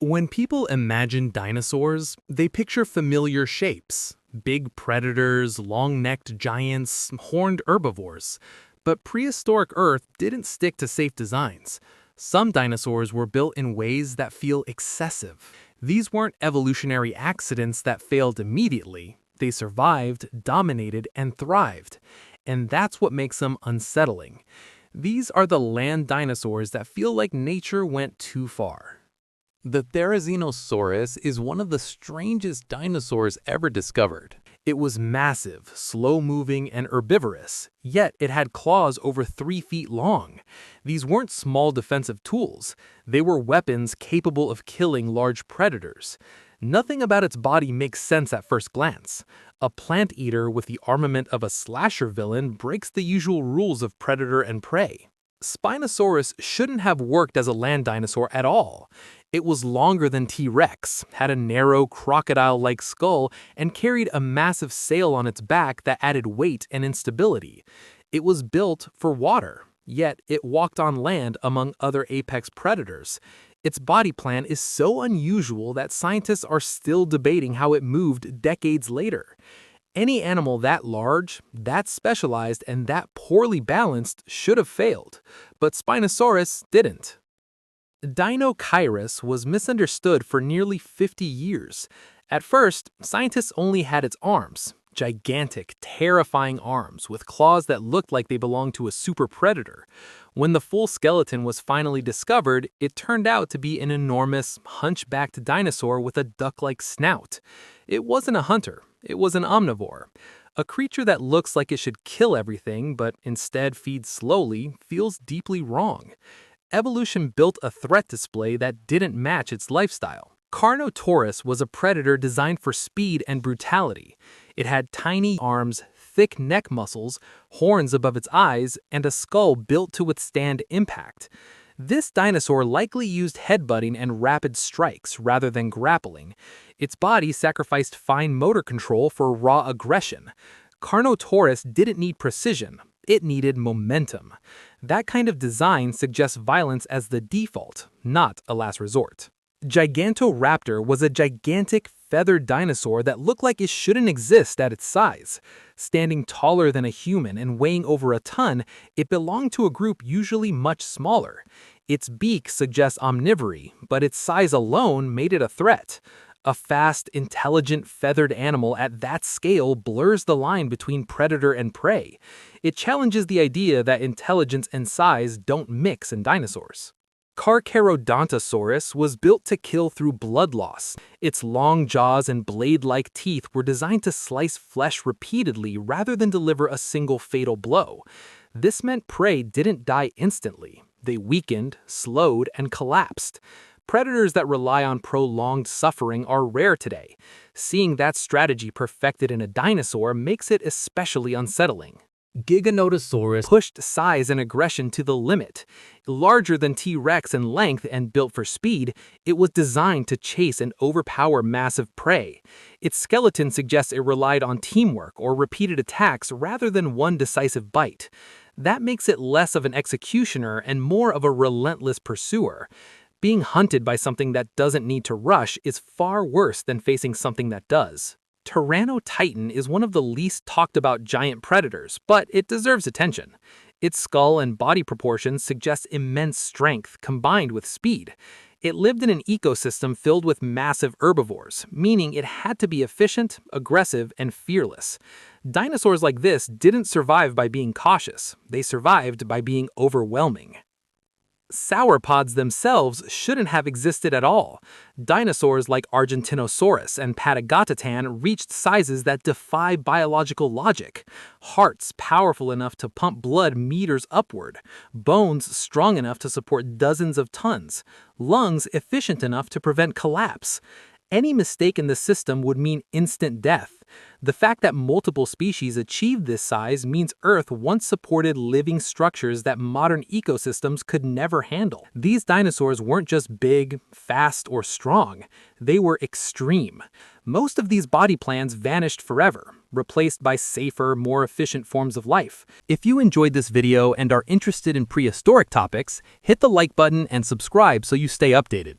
When people imagine dinosaurs, they picture familiar shapes: big predators, long-necked giants, horned herbivores. But prehistoric Earth didn't stick to safe designs. Some dinosaurs were built in ways that feel excessive. These weren't evolutionary accidents that failed immediately. They survived, dominated, and thrived. And that's what makes them unsettling. These are the land dinosaurs that feel like nature went too far. The Therizinosaurus is one of the strangest dinosaurs ever discovered. It was massive, slow-moving, and herbivorous, yet it had claws over 3 feet long. These weren't small defensive tools. They were weapons capable of killing large predators. Nothing about its body makes sense at first glance. A plant eater with the armament of a slasher villain breaks the usual rules of predator and prey. Spinosaurus shouldn't have worked as a land dinosaur at all. It was longer than T-Rex, had a narrow, crocodile-like skull, and carried a massive sail on its back that added weight and instability. It was built for water, yet it walked on land among other apex predators. Its body plan is so unusual that scientists are still debating how it moved decades later. Any animal that large, that specialized, and that poorly balanced should have failed, but Spinosaurus didn't. Deinocheirus was misunderstood for nearly 50 years. At first, scientists only had its arms, gigantic, terrifying arms with claws that looked like they belonged to a super predator. When the full skeleton was finally discovered, it turned out to be an enormous, hunchbacked dinosaur with a duck-like snout. It wasn't a hunter, it was an omnivore. A creature that looks like it should kill everything, but instead feeds slowly, feels deeply wrong. Evolution built a threat display that didn't match its lifestyle. Carnotaurus was a predator designed for speed and brutality. It had tiny arms, thick neck muscles, horns above its eyes, and a skull built to withstand impact. This dinosaur likely used headbutting and rapid strikes rather than grappling. Its body sacrificed fine motor control for raw aggression. Carnotaurus didn't need precision. It needed momentum. That kind of design suggests violence as the default, not a last resort. Gigantoraptor was a gigantic, feathered dinosaur that looked like it shouldn't exist at its size. Standing taller than a human and weighing over a ton, it belonged to a group usually much smaller. Its beak suggests omnivory, but its size alone made it a threat. A fast, intelligent, feathered animal at that scale blurs the line between predator and prey. It challenges the idea that intelligence and size don't mix in dinosaurs. Carcharodontosaurus was built to kill through blood loss. Its long jaws and blade-like teeth were designed to slice flesh repeatedly rather than deliver a single fatal blow. This meant prey didn't die instantly. They weakened, slowed, and collapsed. Predators that rely on prolonged suffering are rare today. Seeing that strategy perfected in a dinosaur makes it especially unsettling. Giganotosaurus pushed size and aggression to the limit. Larger than T-Rex in length and built for speed, it was designed to chase and overpower massive prey. Its skeleton suggests it relied on teamwork or repeated attacks rather than one decisive bite. That makes it less of an executioner and more of a relentless pursuer. Being hunted by something that doesn't need to rush is far worse than facing something that does. Tyrannotitan is one of the least talked about giant predators, but it deserves attention. Its skull and body proportions suggest immense strength combined with speed. It lived in an ecosystem filled with massive herbivores, meaning it had to be efficient, aggressive, and fearless. Dinosaurs like this didn't survive by being cautious. They survived by being overwhelming. Sauropods themselves shouldn't have existed at all. Dinosaurs like Argentinosaurus and Patagotitan reached sizes that defy biological logic. Hearts powerful enough to pump blood meters upward. Bones strong enough to support dozens of tons. Lungs efficient enough to prevent collapse. Any mistake in the system would mean instant death. The fact that multiple species achieved this size means Earth once supported living structures that modern ecosystems could never handle. These dinosaurs weren't just big, fast, or strong. They were extreme. Most of these body plans vanished forever, replaced by safer, more efficient forms of life. If you enjoyed this video and are interested in prehistoric topics, hit the like button and subscribe so you stay updated.